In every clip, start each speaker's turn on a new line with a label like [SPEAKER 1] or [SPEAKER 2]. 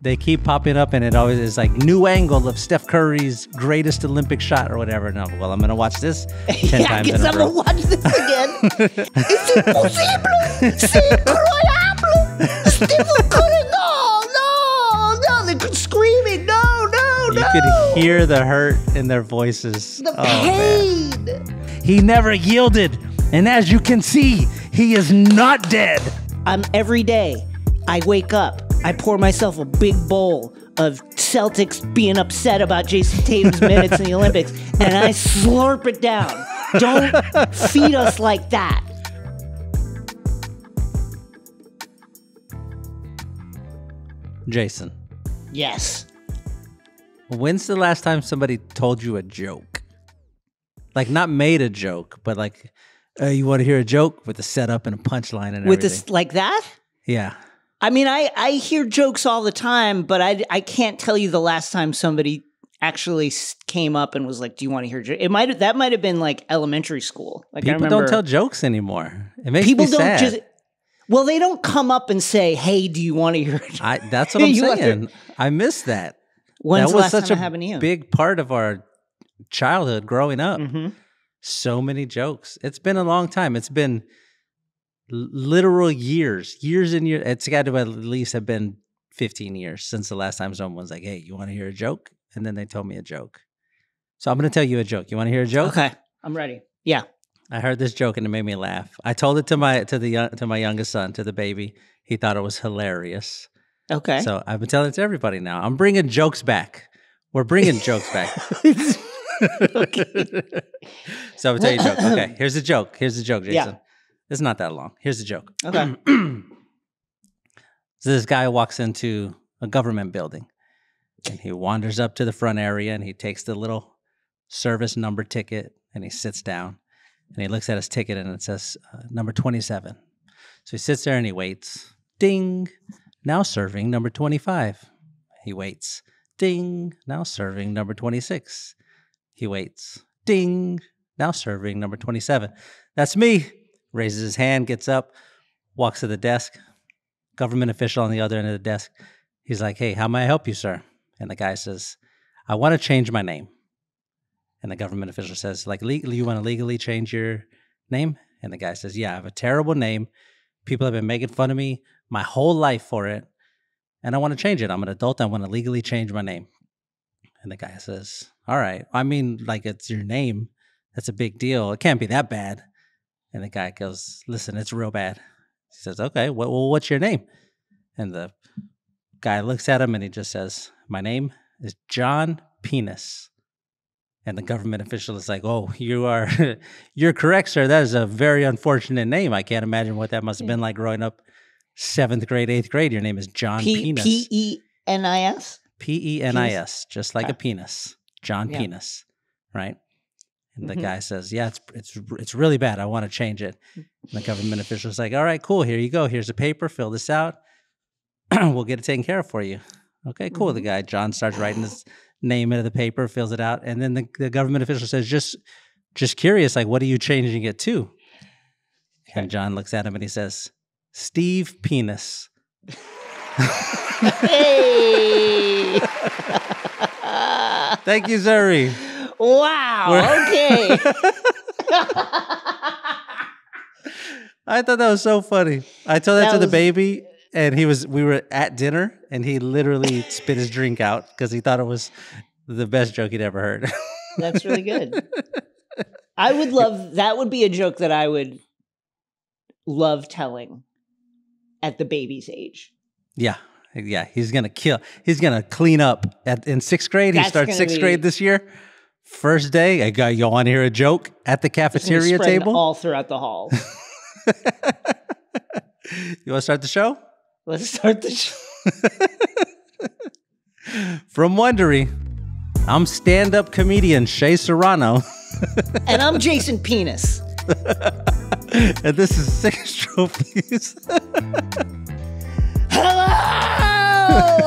[SPEAKER 1] They keep popping up, and it always is like new angle of Steph Curry's greatest Olympic shot or whatever. No, well, I'm gonna watch this 10 times in a row.
[SPEAKER 2] I'm gonna watch this again. It's impossible. C'est incroyable. Steph Curry, no. They're screaming, no.
[SPEAKER 1] You could hear the hurt in their voices.
[SPEAKER 2] The pain.
[SPEAKER 1] Man. He never yielded, and as you can see, he is not dead.
[SPEAKER 2] Every day, I wake up. I pour myself a big bowl of Celtics being upset about Jayson Tatum's minutes in the Olympics, and I slurp it down. Don't feed us like that.
[SPEAKER 1] Jason.
[SPEAKER 2] Yes.
[SPEAKER 1] When's the last time somebody told you a joke? Like, not made a joke, but like, you want to hear a joke with a setup and a punchline and everything.
[SPEAKER 2] With this, like that?
[SPEAKER 1] Yeah.
[SPEAKER 2] I mean, I hear jokes all the time, but I can't tell you the last time somebody actually came up and was like, "Do you want to hear jokes?" That might have been like elementary school. Like,
[SPEAKER 1] people don't tell jokes anymore. It makes
[SPEAKER 2] people
[SPEAKER 1] me
[SPEAKER 2] don't
[SPEAKER 1] sad.
[SPEAKER 2] Well, they don't come up and say, "Hey, do you want to hear?"
[SPEAKER 1] That's what I'm saying. I miss that.
[SPEAKER 2] When's
[SPEAKER 1] that
[SPEAKER 2] the
[SPEAKER 1] was
[SPEAKER 2] last
[SPEAKER 1] such
[SPEAKER 2] time it happened to you?
[SPEAKER 1] Big part of our childhood growing up.
[SPEAKER 2] Mm-hmm.
[SPEAKER 1] So many jokes. It's been a long time. It's been literal years and years. It's got to at least have been 15 years since the last time someone was like, "Hey, you want to hear a joke?" And then they told me a joke. So I'm going to tell you a joke. You want to hear a joke?
[SPEAKER 2] Okay, I'm ready. Yeah.
[SPEAKER 1] I heard this joke and it made me laugh. I told it to my youngest son, to the baby. He thought it was hilarious.
[SPEAKER 2] Okay.
[SPEAKER 1] So I've been telling it to everybody now. I'm bringing jokes back. We're bringing jokes back.
[SPEAKER 2] Okay.
[SPEAKER 1] So I'm going to tell you a joke. Okay, here's the joke. Jason.
[SPEAKER 2] Yeah.
[SPEAKER 1] It's not that long. Here's the joke.
[SPEAKER 2] Okay.
[SPEAKER 1] So this guy walks into a government building, and he wanders up to the front area, and he takes the little service number ticket, and he sits down, and he looks at his ticket, and it says number 27. So he sits there, and he waits. Ding. Now serving number 25. He waits. Ding. Now serving number 26. He waits. Ding. Now serving number 27. That's me. Raises his hand, gets up, walks to the desk. Government official on the other end of the desk. He's like, "Hey, how may I help you, sir?" And the guy says, "I want to change my name." And the government official says, "Like, legally, you want to legally change your name?" And the guy says, "Yeah, I have a terrible name. People have been making fun of me my whole life for it. And I want to change it. I'm an adult. I want to legally change my name." And the guy says, "All right. I mean, like, it's your name. That's a big deal. It can't be that bad." And the guy goes, "Listen, it's real bad." He says, "Okay, what's your name?" And the guy looks at him and he just says, "My name is John Penis." And the government official is like, "Oh, you're correct, sir. That is a very unfortunate name. I can't imagine what that must have been like growing up 7th grade, 8th grade. Your name is John Penis."
[SPEAKER 2] Penis?
[SPEAKER 1] Penis, just like a penis. John Penis, right? And the guy says, "Yeah, it's really bad. I want to change it." And the government official is like, "All right, cool. Here you go. Here's a paper. Fill this out. We'll get it taken care of for you." Okay, cool. The guy, John, starts writing his name into the paper, fills it out. And then the government official says, just curious, like, what are you changing it to? Okay. And John looks at him and he says, "Steve Penis."
[SPEAKER 2] Hey!
[SPEAKER 1] Thank you, Zuri.
[SPEAKER 2] Wow. Okay.
[SPEAKER 1] I thought that was so funny. I told that to the baby, and we were at dinner, and he literally spit his drink out because he thought it was the best joke he'd ever heard.
[SPEAKER 2] That's really good. That would be a joke that I would love telling at the baby's age.
[SPEAKER 1] Yeah. He's going to clean up in 6th grade. He starts 6th grade this year. First day, you want to hear a joke at the cafeteria table?
[SPEAKER 2] All throughout the hall.
[SPEAKER 1] You want to start the show?
[SPEAKER 2] Let's start the show.
[SPEAKER 1] From Wondery, I'm stand-up comedian Shea Serrano.
[SPEAKER 2] And I'm Jayson Penis.
[SPEAKER 1] And this is 6 Trophies.
[SPEAKER 2] Hello!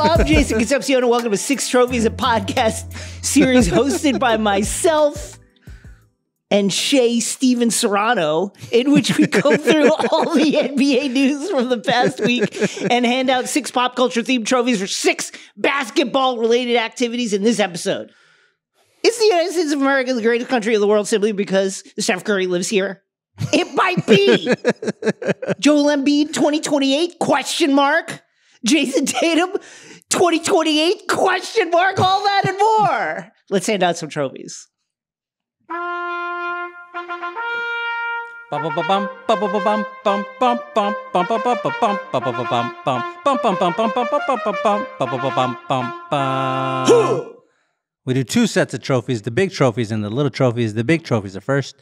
[SPEAKER 2] I'm Jason Concepcion, and welcome to 6 Trophies, a podcast series hosted by myself and Shea, Steven Serrano, in which we go through all the NBA news from the past week and hand out 6 pop culture themed trophies for 6 basketball related activities in this episode. Is the United States of America the greatest country in the world simply because Steph Curry lives here? It might be. Joel Embiid 2028 ? Jayson Tatum 2028 ? All that and more. Let's hand out some trophies.
[SPEAKER 1] We do 2 sets of trophies, the big trophies and the little trophies. The big trophies are first.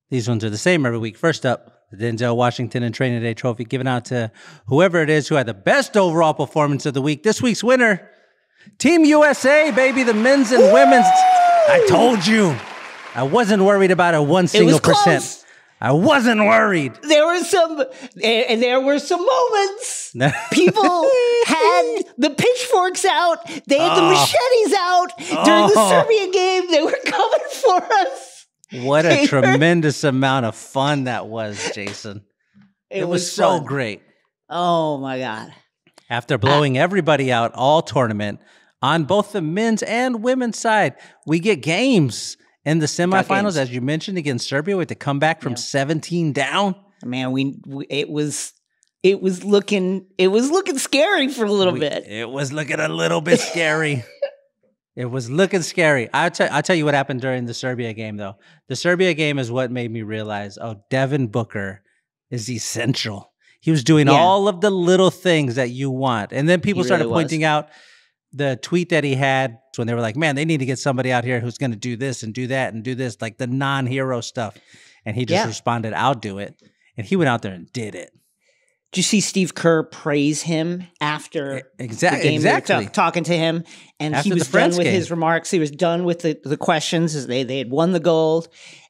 [SPEAKER 1] These ones are the same every week. First up, the Denzel Washington and Training Day trophy given out to whoever it is who had the best overall performance of the week. This week's winner, Team USA, baby, the men's and women's. I told you. I wasn't worried about a 1 single percent.
[SPEAKER 2] Close.
[SPEAKER 1] I wasn't worried.
[SPEAKER 2] There were some moments. People had the pitchforks out. They had the machetes out during the Serbia game. They were coming for us.
[SPEAKER 1] What a tremendous amount of fun that was, Jason. It was so great.
[SPEAKER 2] Oh, my God.
[SPEAKER 1] After blowing everybody out all tournament, on both the men's and women's side, we get games. In the semifinals, as you mentioned, against Serbia, we had to come back from 17 down.
[SPEAKER 2] Man, it was looking scary for a little bit.
[SPEAKER 1] It was looking a little bit scary. It was looking scary. I'll tell you what happened during the Serbia game, though. The Serbia game is what made me realize, Devin Booker is essential. He was doing all of the little things that you want. And then people started pointing out the tweet that he had when they were like, man, they need to get somebody out here who's going to do this and do that and do this, like the non-hero stuff. And he just responded, I'll do it. And he went out there and did it.
[SPEAKER 2] Did you see Steve Kerr praise him after the game?
[SPEAKER 1] Exactly.
[SPEAKER 2] Talking to him. And
[SPEAKER 1] after
[SPEAKER 2] he was done with his remarks. He was done with the questions as they had won the gold.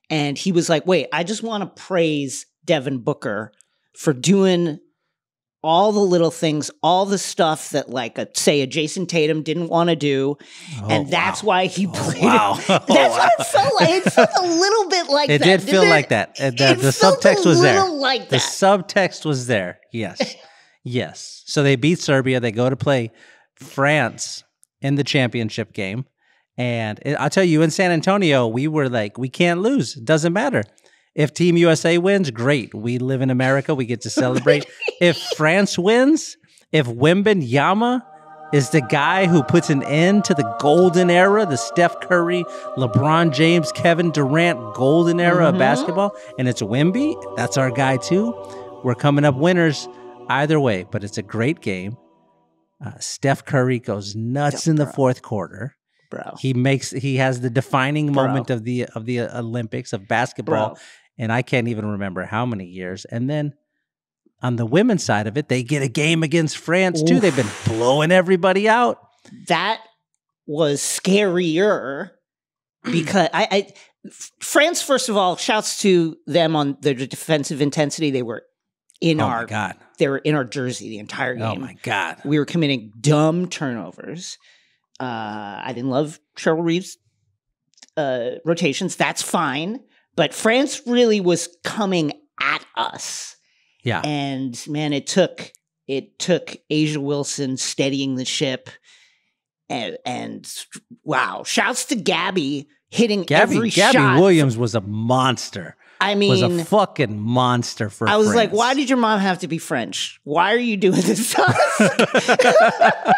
[SPEAKER 2] And he was like, wait, I just want to praise Devin Booker for doing all the little things, all the stuff that, like, say, a Jayson Tatum didn't want to do, and that's why he played. That's what it felt like. It felt a little bit like that.
[SPEAKER 1] It did feel like that. The subtext was there.
[SPEAKER 2] Like
[SPEAKER 1] the subtext was there. Yes, yes. So they beat Serbia. They go to play France in the championship game, and I'll tell you, in San Antonio, we were like, we can't lose. It doesn't matter. If Team USA wins, great. We live in America. We get to celebrate. If France wins, if Wembanyama is the guy who puts an end to the golden era, the Steph Curry, LeBron James, Kevin Durant golden era of basketball, and it's Wemby, that's our guy too. We're coming up winners either way, but it's a great game. Steph Curry goes nuts in the fourth quarter.
[SPEAKER 2] Bro.
[SPEAKER 1] He has the defining moment of the Olympics of basketball.
[SPEAKER 2] Bro.
[SPEAKER 1] And I can't even remember how many years. And then on the women's side of it, they get a game against France too. They've been blowing everybody out.
[SPEAKER 2] That was scarier because France, first of all, shouts to them on their defensive intensity. They were in our jersey the entire game.
[SPEAKER 1] Oh my God.
[SPEAKER 2] We were committing dumb turnovers. I didn't love Cheryl Reeve's rotations. That's fine. But France really was coming at us.
[SPEAKER 1] Yeah.
[SPEAKER 2] And man, it took Asia Wilson steadying the ship. And wow, shouts to Gabby hitting every shot.
[SPEAKER 1] Gabby Williams was a monster.
[SPEAKER 2] I mean,
[SPEAKER 1] was a fucking monster for
[SPEAKER 2] I was
[SPEAKER 1] France.
[SPEAKER 2] like, why did your mom have to be French? Why are you doing this to us?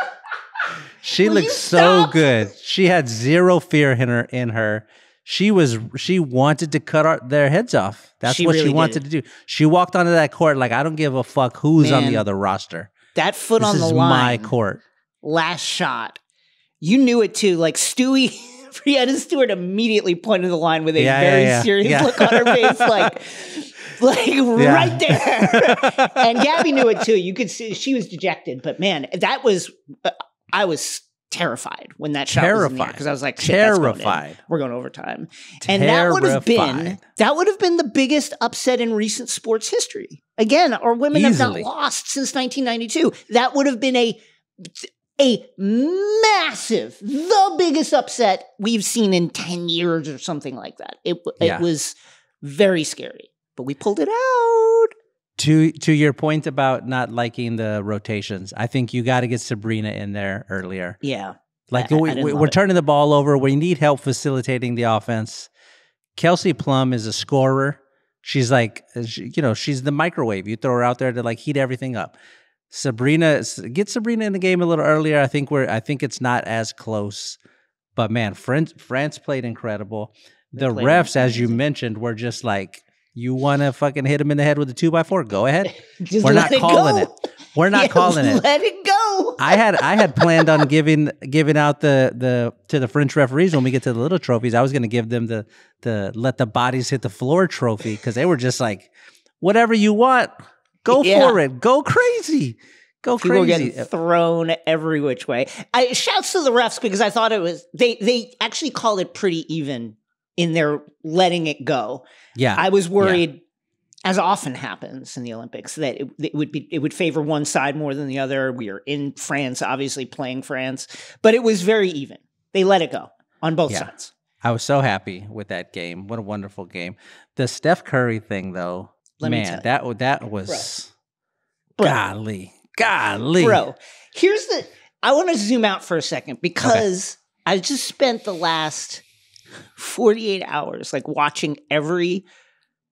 [SPEAKER 1] She looked so good. She had zero fear in her. She wanted to cut their heads off. That's what she wanted to do. She walked onto that court like, I don't give a fuck who's on the other roster.
[SPEAKER 2] That foot on the line.
[SPEAKER 1] This is my court.
[SPEAKER 2] Last shot. You knew it too. Like Stewie, Brianna Stewart immediately pointed the line with a very serious look on her face. Like right there. And Gabby knew it too. You could see she was dejected. But man, I was terrified when that shot was in there because I was like, shit, terrified. We're going overtime. And that would have been the biggest upset in recent sports history. Again, our women have not lost since 1992. That would have been a massive, the biggest upset we've seen in 10 years or something like that. It was Very scary. But we pulled it out.
[SPEAKER 1] To your point about not liking the rotations, I think you got to get Sabrina in there earlier.
[SPEAKER 2] Yeah.
[SPEAKER 1] Like
[SPEAKER 2] we're
[SPEAKER 1] turning the ball over. We need help facilitating the offense. Kelsey Plum is a scorer. She's like, she's the microwave. You throw her out there to like heat everything up. Get Sabrina in the game a little earlier. I think it's not as close. But man, France played incredible. The refs, as you mentioned, were just like, you want to fucking hit him in the head with a 2x4? Go ahead. We're not calling it. We're not calling it.
[SPEAKER 2] Let it go.
[SPEAKER 1] I had planned on giving out to the French referees when we get to the little trophies. I was going to give them the let the bodies hit the floor trophy because they were just like, whatever you want, go for it, go crazy, go
[SPEAKER 2] People
[SPEAKER 1] crazy.
[SPEAKER 2] People getting thrown every which way. Shouts to the refs because I thought it was they actually called it pretty even in their letting it go.
[SPEAKER 1] Yeah,
[SPEAKER 2] I was worried, as often happens in the Olympics, that it would favor one side more than the other. We are in France, obviously playing France, but it was very even. They let it go on both sides.
[SPEAKER 1] I was so happy with that game. What a wonderful game. The Steph Curry thing, though, that was golly.
[SPEAKER 2] Bro, I want to zoom out for a second because I just spent the last 48 hours like watching every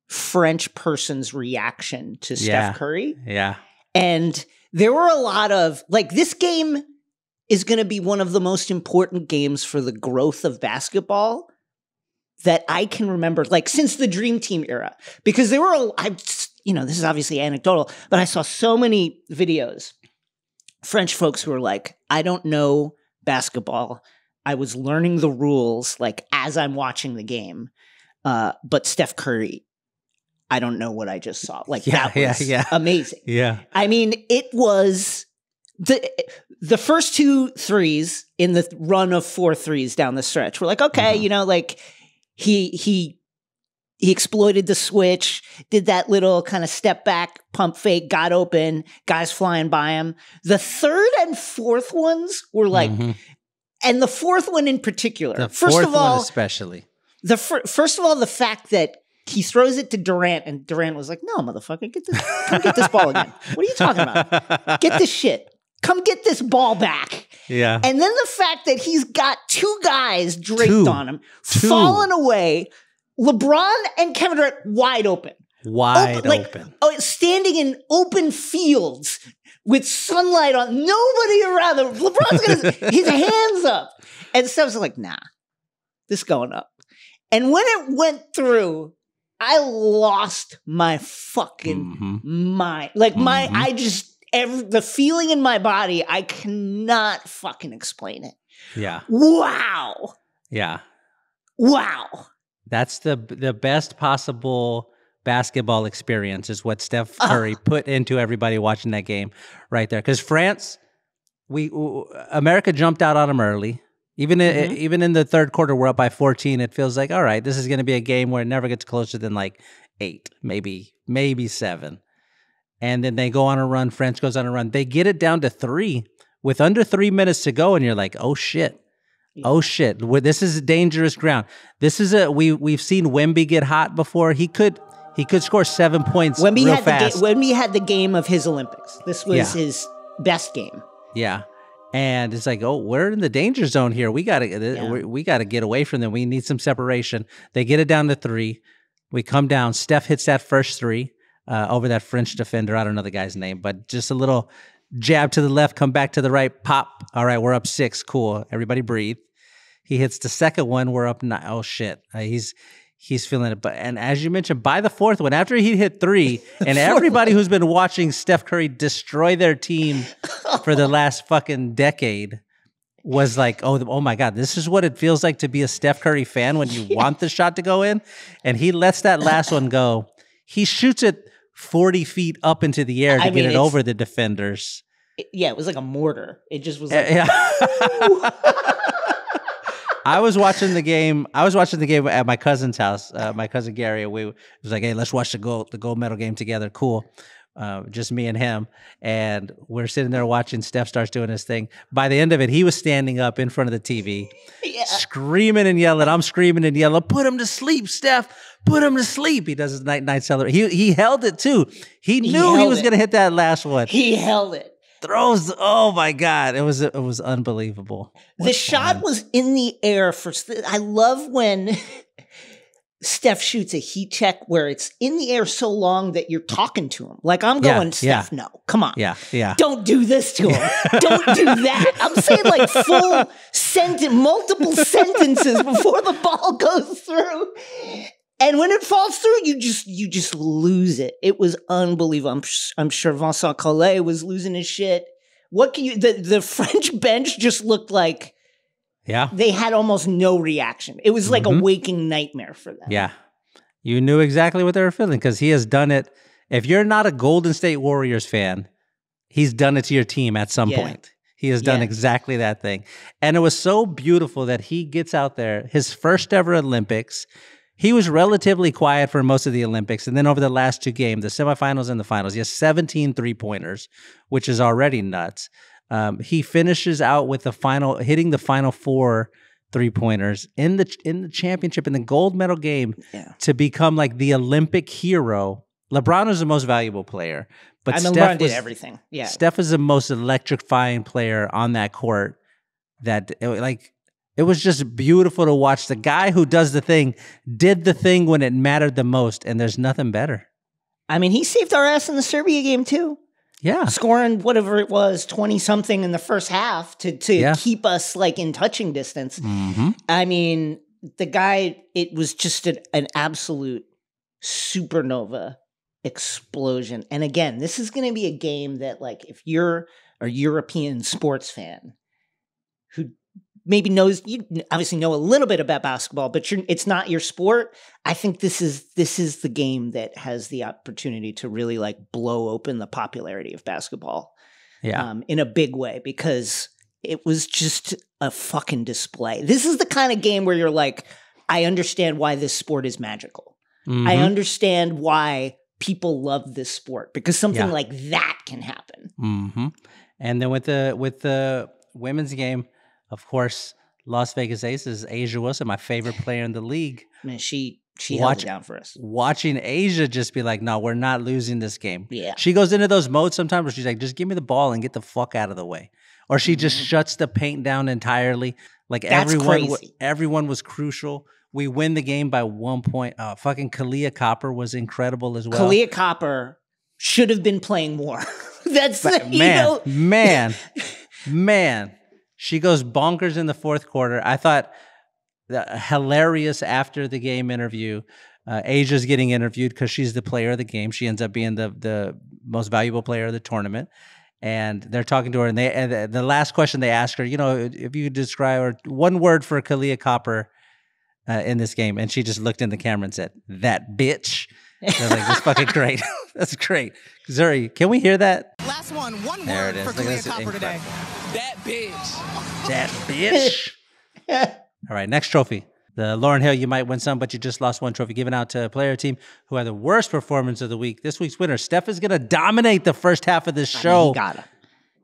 [SPEAKER 2] French person's reaction to Steph Curry.
[SPEAKER 1] Yeah.
[SPEAKER 2] And there were a lot of like, this game is going to be one of the most important games for the growth of basketball that I can remember, like since the Dream Team era, because there were, this is obviously anecdotal, but I saw so many videos, French folks who were like, I don't know basketball. I was learning the rules like as I'm watching the game. But Steph Curry, I don't know what I just saw. Like that was amazing.
[SPEAKER 1] Yeah.
[SPEAKER 2] I mean, it was the first 2 threes in the run of 4 threes down the stretch. We're like, okay, like he exploited the switch, did that little kind of step back, pump fake, got open, guys flying by him. The third and fourth ones were like, and the fourth one in particular.
[SPEAKER 1] The fourth one especially.
[SPEAKER 2] First of all, the fact that he throws it to Durant, and Durant was like, no, motherfucker, come get this ball again. What are you talking about? Get this shit. Come get this ball back.
[SPEAKER 1] Yeah.
[SPEAKER 2] And then the fact that he's got 2 guys draped on him, falling away, LeBron and Kevin Durant wide open.
[SPEAKER 1] Wide open.
[SPEAKER 2] Standing in open fields with sunlight on, nobody around them. LeBron's got his hands up. And Steph's like, nah, this going up. And when it went through, I lost my fucking mind. Like the feeling in my body, I cannot fucking explain it.
[SPEAKER 1] Yeah.
[SPEAKER 2] Wow.
[SPEAKER 1] Yeah.
[SPEAKER 2] Wow.
[SPEAKER 1] That's the best possible basketball experience is what Steph Curry put into everybody watching that game right there. Because France, America jumped out on them early. Even in the third quarter, we're up by 14. It feels like, all right, this is going to be a game where it never gets closer than like 8, maybe 7. And then they go on a run. France goes on a run. They get it down to 3 with under 3 minutes to go, and you're like, oh shit. Oh shit! This is dangerous ground. This is we've seen Wemby get hot before. He could score 7 points real fast.
[SPEAKER 2] Wemby had the game of his Olympics. This was his best game.
[SPEAKER 1] Yeah, and it's like, oh, we're in the danger zone here. We gotta get away from them. We need some separation. They get it down to 3. We come down. Steph hits that first 3 over that French defender. I don't know the guy's name, but just a little jab to the left, come back to the right, pop. All right, we're up 6. Cool. Everybody breathe. He hits the second one. We're up 9. Oh shit. He's feeling it. And as you mentioned, by the fourth one, after he hit 3, and everybody who's been watching Steph Curry destroy their team for the last fucking decade was like, oh my God, this is what it feels like to be a Steph Curry fan when you want the shot to go in. And he lets that last one go. He shoots it 40 feet up into the air to get it over the defenders.
[SPEAKER 2] It was like a mortar. It just was like,
[SPEAKER 1] I was watching the game at my cousin's house. My cousin Gary. It was like, hey, let's watch the gold medal game together. Cool. just me and him. And we're sitting there watching Steph starts doing his thing. By the end of it, he was standing up in front of the TV, screaming and yelling. I'm screaming and yelling, put him to sleep, Steph. Put him to sleep. He does his night celebration. He held it too. He knew he was going to hit that last one.
[SPEAKER 2] He held it.
[SPEAKER 1] Throws. Oh my God. It was unbelievable.
[SPEAKER 2] The shot was in the air I love when Steph shoots a heat check where it's in the air so long that you're talking to him. Like I'm going, Steph, no, come on.
[SPEAKER 1] Yeah.
[SPEAKER 2] Don't do this to him. Don't do that. I'm saying like full sentence, multiple sentences before the ball goes through. And when it falls through, you just lose it. It was unbelievable. I'm sure Vincent Collet was losing his shit. What can you? The French bench just looked like they had almost no reaction. It was like a waking nightmare for them.
[SPEAKER 1] Yeah, you knew exactly what they were feeling because he has done it. If you're not a Golden State Warriors fan, he's done it to your team at some point. He has done exactly that thing, and it was so beautiful that he gets out there, his first ever Olympics. He was relatively quiet for most of the Olympics. And then over the last two games, the semifinals and the finals, he has 17 three-pointers, which is already nuts. He finishes out with hitting the final 4 three-pointers in the championship, in the gold medal game, to become like the Olympic hero. LeBron was the most valuable player. But
[SPEAKER 2] LeBron did everything. Yeah.
[SPEAKER 1] Steph is the most electrifying player on that court. It was just beautiful to watch. The guy who does the thing did the thing when it mattered the most, and there's nothing better.
[SPEAKER 2] I mean, he saved our ass in the Serbia game, too.
[SPEAKER 1] Yeah.
[SPEAKER 2] Scoring whatever it was, 20-something in the first half to keep us, like, in touching distance.
[SPEAKER 1] Mm-hmm.
[SPEAKER 2] I mean, the guy, it was just an absolute supernova explosion. And again, this is going to be a game that, like, if you're a European sports fan who maybe you obviously know a little bit about basketball, but it's not your sport. I think this is the game that has the opportunity to really like blow open the popularity of basketball, in a big way, because it was just a fucking display. This is the kind of game where you're like, I understand why this sport is magical. Mm-hmm. I understand why people love this sport, because something like that can happen.
[SPEAKER 1] Mm-hmm. And then with the women's game, of course, Las Vegas Aces, Asia Wilson, my favorite player in the league.
[SPEAKER 2] Man, she held it down for us.
[SPEAKER 1] Watching Asia just be like, no, we're not losing this game.
[SPEAKER 2] Yeah.
[SPEAKER 1] She goes into those modes sometimes where she's like, just give me the ball and get the fuck out of the way. Or she just shuts the paint down entirely. Like everyone was crucial. We win the game by 1 point. Fucking Kalia Copper was incredible as well.
[SPEAKER 2] Kalia Copper should have been playing more. That's
[SPEAKER 1] man. She goes bonkers in the fourth quarter. I thought hilarious after the game interview. Asia's getting interviewed because she's the player of the game. She ends up being the most valuable player of the tournament. And they're talking to her, and the last question they ask her, if you could describe or one word for Kalia Copper in this game, and she just looked in the camera and said, "That bitch." They're like, "That's fucking great. That's great." Zuri, can we hear that?
[SPEAKER 3] Last one
[SPEAKER 1] there
[SPEAKER 3] word
[SPEAKER 1] it is.
[SPEAKER 3] for Kalia Copper today. That bitch.
[SPEAKER 1] That bitch. All right, next trophy. The Lauryn Hill, you might win some, but you just lost one trophy, given out to a player team who had the worst performance of the week. This week's winner, Steph, is going to dominate the first half of this show.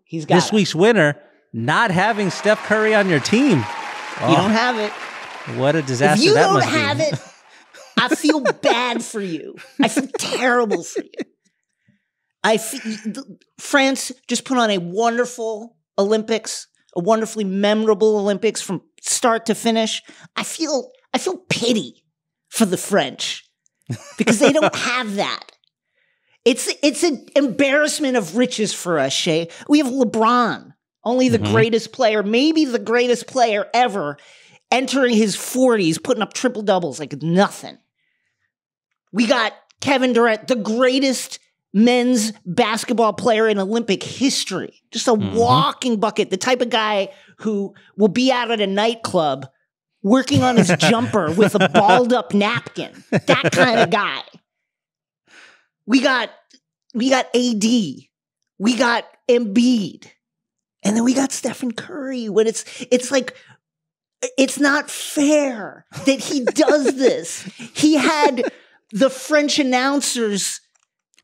[SPEAKER 2] He's got
[SPEAKER 1] this week's winner, not having Steph Curry on your team.
[SPEAKER 2] You don't have it.
[SPEAKER 1] What a disaster that must be.
[SPEAKER 2] If you don't have it, I feel bad for you. I feel terrible for you. France just put on a wonderful Olympics, a wonderfully memorable Olympics from start to finish. I feel pity for the French because they don't have that. It's an embarrassment of riches for us, Shea. We have LeBron, only the greatest player, maybe the greatest player ever, entering his 40s, putting up triple doubles like nothing. We got Kevin Durant, the greatest men's basketball player in Olympic history. Just a walking bucket, the type of guy who will be out at a nightclub working on his jumper with a balled up napkin. That kind of guy. We got AD. We got Embiid. And then we got Stephen Curry. When it's like, it's not fair that he does this. He had the French announcers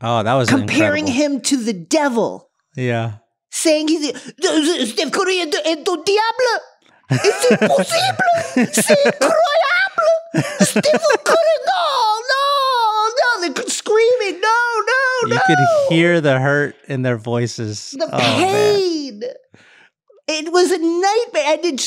[SPEAKER 1] Oh, that was
[SPEAKER 2] comparing
[SPEAKER 1] incredible.
[SPEAKER 2] him to the devil,
[SPEAKER 1] Yeah.
[SPEAKER 2] saying he's Steph Curry es tu diablo. Es imposible. C'est incroyable. Steph Curry, no. They're screaming, no.
[SPEAKER 1] You could hear the hurt in their voices.
[SPEAKER 2] The
[SPEAKER 1] Man.
[SPEAKER 2] pain. It was a nightmare. And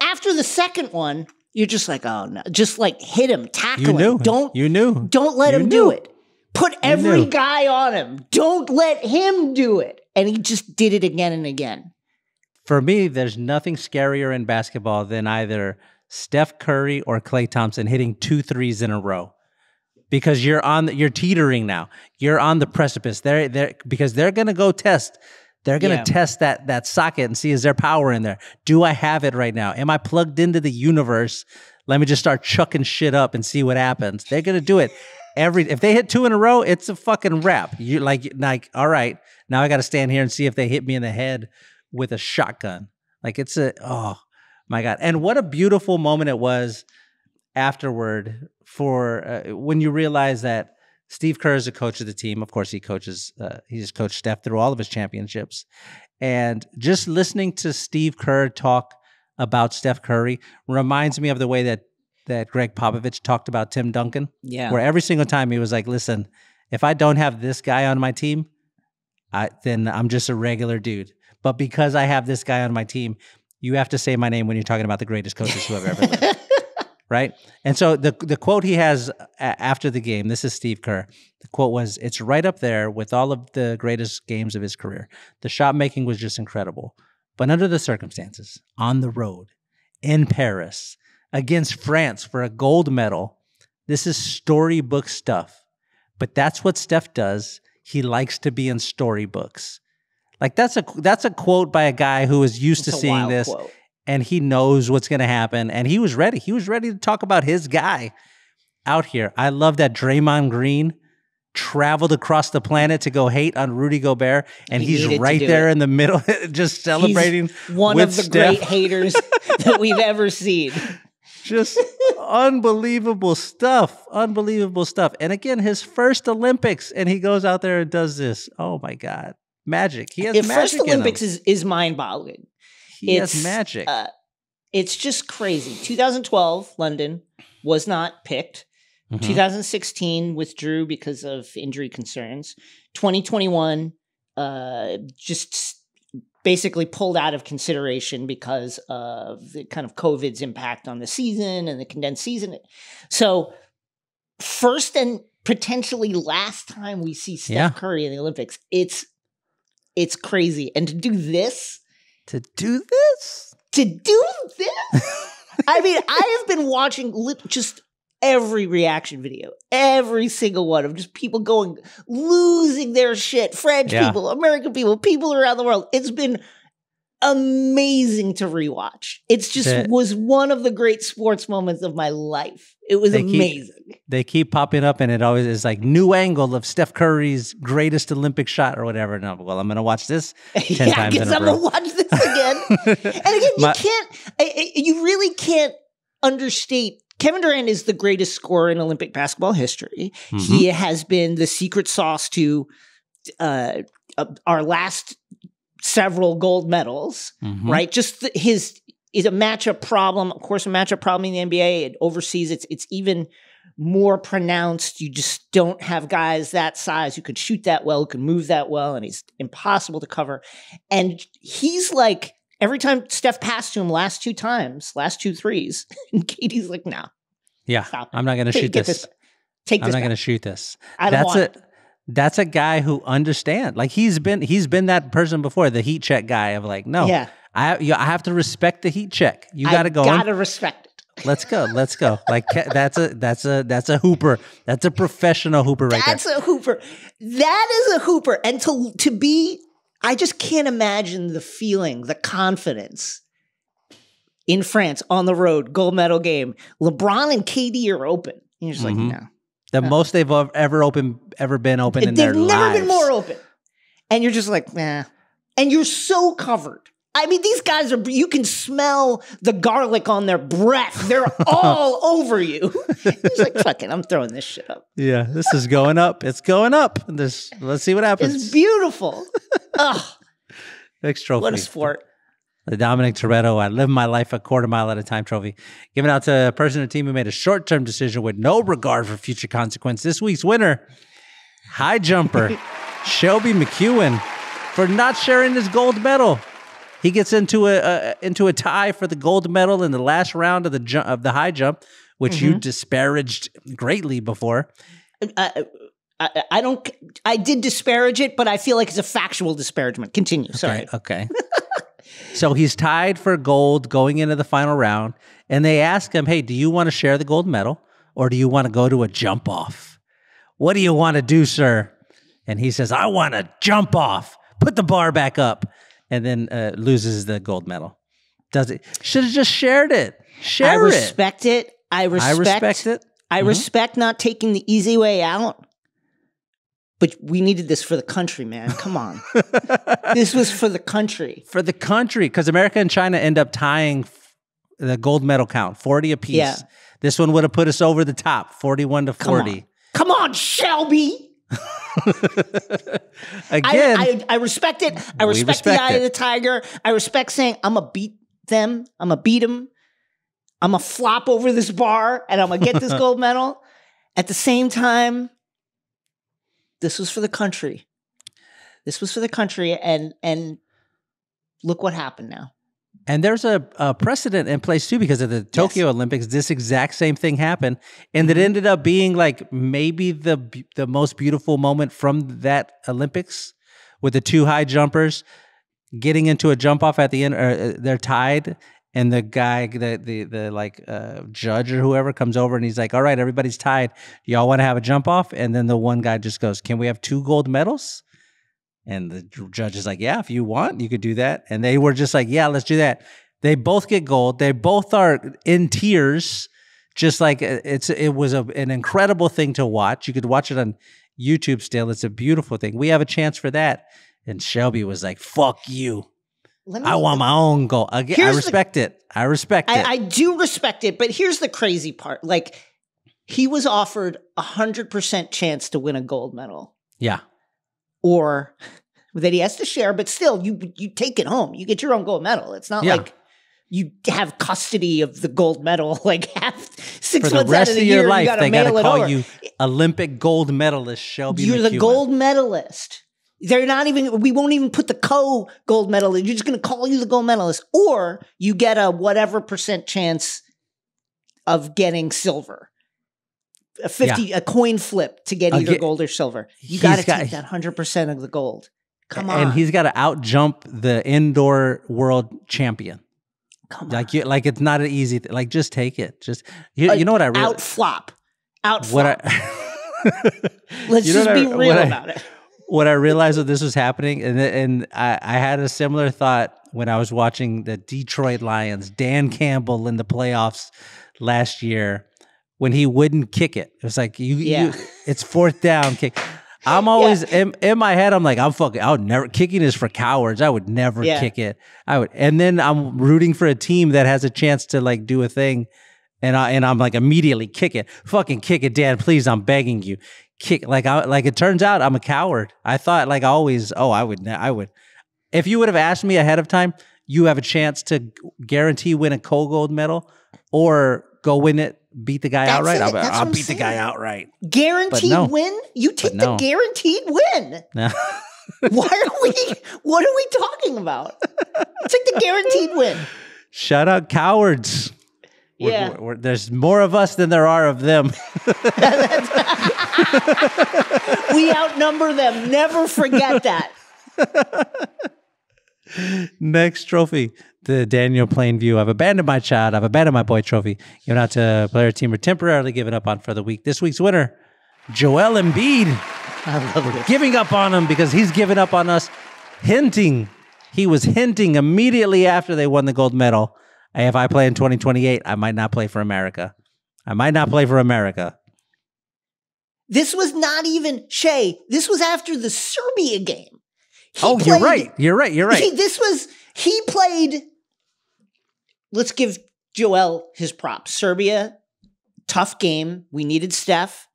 [SPEAKER 2] after the second one, you're just like, oh no. Just like hit him, tackle him. Don't let him do it. Put every guy on him. Don't let him do it. And he just did it again and again.
[SPEAKER 1] For me, there's nothing scarier in basketball than either Steph Curry or Klay Thompson hitting 2 threes in a row. Because you're teetering now. You're on the precipice. Because they're gonna go test. They're gonna test that socket and see, is there power in there? Do I have it right now? Am I plugged into the universe? Let me just start chucking shit up and see what happens. They're gonna do it. If they hit 2 in a row, it's a fucking wrap. You like, all right, now I got to stand here and see if they hit me in the head with a shotgun. Like oh my God. And what a beautiful moment it was afterward for when you realize that Steve Kerr is the coach of the team. Of course, he just coached Steph through all of his championships. And just listening to Steve Kerr talk about Steph Curry reminds me of the way that Greg Popovich talked about Tim Duncan.
[SPEAKER 2] Yeah.
[SPEAKER 1] Where every single time he was like, listen, if I don't have this guy on my team, then I'm just a regular dude. But because I have this guy on my team, you have to say my name when you're talking about the greatest coaches who have ever lived. Right? And so the quote he has after the game, this is Steve Kerr. The quote was, it's right up there with all of the greatest games of his career. The shot making was just incredible. But under the circumstances, on the road, in Paris, against France for a gold medal, this is storybook stuff. But that's what Steph does. He likes to be in storybooks. Like that's a quote by a guy who is used to seeing this. Quote. And he knows what's going to happen. And he was ready. He was ready to talk about his guy out here. I love that Draymond Green traveled across the planet to go hate on Rudy Gobert. And he's right there in the middle, just celebrating.
[SPEAKER 2] He's one of the
[SPEAKER 1] Steph.
[SPEAKER 2] great haters that we've ever seen.
[SPEAKER 1] Just unbelievable stuff. Unbelievable stuff. And again, his first Olympics. And he goes out there and does this. Oh, my God. Magic. He has magic
[SPEAKER 2] first
[SPEAKER 1] in him.
[SPEAKER 2] Olympics is mind-boggling.
[SPEAKER 1] He has magic.
[SPEAKER 2] It's just crazy. 2012, London was not picked. 2016 withdrew because of injury concerns. 2021 just basically pulled out of consideration because of the kind of COVID's impact on the season and the condensed season. So first and potentially last time we see Steph Curry in the Olympics, it's crazy. And to do this.
[SPEAKER 1] To do this?
[SPEAKER 2] I mean, I have been watching just every reaction video, every single one of just people losing their shit. French people, American people around the world. It's been amazing to rewatch. It's just was one of the great sports moments of my life. It was amazing.
[SPEAKER 1] They keep popping up, and it always is like new angle of Steph Curry's greatest Olympic shot or whatever. No, well, I'm going to watch this 10 times in a row.
[SPEAKER 2] I'm going to watch this again. And again, you really can't understate. Kevin Durant is the greatest scorer in Olympic basketball history. He has been the secret sauce to our last several gold medals, right? Just his is a matchup problem. Of course, a matchup problem in the NBA. Overseas, it's even more pronounced. You just don't have guys that size who could shoot that well, who can move that well, and he's impossible to cover. And he's like, every time Steph passed to him last 2 threes, and Katie's like, no.
[SPEAKER 1] Yeah, I'm not going to shoot this.
[SPEAKER 2] I'm
[SPEAKER 1] not going to shoot this.
[SPEAKER 2] I don't want it.
[SPEAKER 1] That's a guy who understands. Like he's been that person before, the heat check guy of like, no, I have to respect the heat check. You got to go.
[SPEAKER 2] Got to respect it.
[SPEAKER 1] Let's go. Like that's a hooper. That's a professional hooper right there.
[SPEAKER 2] That's a hooper. That is a hooper. And to be, I just can't imagine the feeling, the confidence in France on the road, gold medal game. LeBron and KD are open. And you're just like, no.
[SPEAKER 1] The most they've ever been open in their lives.
[SPEAKER 2] They've never been more open. And you're just like, nah. And you're so covered. I mean, these guys are, you can smell the garlic on their breath. They're all over you. He's like, fuck it, I'm throwing this shit up.
[SPEAKER 1] Yeah, this is going up. It's going up. Let's see what happens.
[SPEAKER 2] It's beautiful. Ugh.
[SPEAKER 1] Next trophy.
[SPEAKER 2] What a sport.
[SPEAKER 1] The Dominic Toretto, I live my life a quarter mile at a time trophy. Given out to a person or team who made a short-term decision with no regard for future consequence. This week's winner, high jumper, Shelby McEwen, for not sharing his gold medal. He gets into a tie for the gold medal in the last round of the high jump, which you disparaged greatly before.
[SPEAKER 2] I did disparage it, but I feel like it's a factual disparagement. Continue. Sorry.
[SPEAKER 1] Okay. So he's tied for gold going into the final round, and they ask him, hey, do you want to share the gold medal, or do you want to go to a jump off? What do you want to do, sir? And he says, I want to jump off. Put the bar back up. And then loses the gold medal. Does it? Should have just shared it. I
[SPEAKER 2] respect it. I respect it. I respect not taking the easy way out. But we needed this for the country, man. Come on. This was for the country.
[SPEAKER 1] For the country, because America and China end up tying the gold medal count, 40 apiece. Yeah. This one would have put us over the top, 41 to 40.
[SPEAKER 2] Come on, Shelby.
[SPEAKER 1] Again,
[SPEAKER 2] I respect it. I respect the eye of the tiger. I respect saying I'm gonna beat them. I'm gonna beat them. I'm gonna flop over this bar and I'm gonna get this gold medal. At the same time, this was for the country. This was for the country, and look what happened now.
[SPEAKER 1] And there's a precedent in place, too, because of the Tokyo Olympics. This exact same thing happened. And it ended up being like maybe the most beautiful moment from that Olympics with the two high jumpers getting into a jump off at the end. They're tied. And the guy, the judge or whoever comes over and he's like, all right, everybody's tied. Do y'all want to have a jump off? And then the one guy just goes, can we have 2 gold medals? And the judge is like, yeah, if you want, you could do that. And they were just like, yeah, let's do that. They both get gold. They both are in tears. Just like it was an incredible thing to watch. You could watch it on YouTube still. It's a beautiful thing. We have a chance for that. And Shelby was like, fuck you. I want my own gold. I respect it. I respect it.
[SPEAKER 2] I do respect it. But here's the crazy part. Like, he was offered 100% chance to win a gold medal.
[SPEAKER 1] Yeah.
[SPEAKER 2] Or that he has to share, but still, you take it home. You get your own gold medal. It's not like you have custody of the gold medal like 6 months out of the year.
[SPEAKER 1] Life, they got to call you Olympic gold medalist Shelby McEwen.
[SPEAKER 2] You're the gold medalist. They're not even, we won't even put the gold medalist. You're just going to call you the gold medalist. Or you get a whatever % chance of getting silver. A coin flip to get either gold or silver. You got to take that 100% of the gold. Come on.
[SPEAKER 1] And he's got to out-jump the indoor world champion.
[SPEAKER 2] Come on.
[SPEAKER 1] Like it's not an easy thing. Like, just take it. Just you know what I really...
[SPEAKER 2] Out-flop. Let's just be real about it.
[SPEAKER 1] What I realized when this was happening, and I had a similar thought when I was watching the Detroit Lions, Dan Campbell in the playoffs last year, when he wouldn't kick it. It was like, it's 4th down kick. I'm always, in my head, I'm like, I would never, kicking is for cowards. I would never kick it. And then I'm rooting for a team that has a chance to like do a thing. And I'm like, immediately kick it. Fucking kick it, Dad, please, I'm begging you. Kick, like it turns out I'm a coward. I thought like always, I would. If you would have asked me ahead of time, you have a chance to guarantee win a gold medal or go win it, beat the guy outright. I'll beat the guy outright.
[SPEAKER 2] Guaranteed win? You take the guaranteed win. No. What are we talking about? It's like the guaranteed win.
[SPEAKER 1] Shout out cowards. There's more of us than there are of them.
[SPEAKER 2] We outnumber them. Never forget that.
[SPEAKER 1] Next trophy, the Daniel Plainview. I've abandoned my child. I've abandoned my boy trophy. Given out to a player team we're temporarily giving up on for the week. This week's winner, Joel Embiid.
[SPEAKER 2] I love it.
[SPEAKER 1] Giving up on him because he's given up on us. He was hinting immediately after they won the gold medal. If I play in 2028, I might not play for America.
[SPEAKER 2] This was not even, Shea, this was after the Serbia game.
[SPEAKER 1] You're right.
[SPEAKER 2] This was, He played, let's give Joel his props. Serbia, tough game. We needed Steph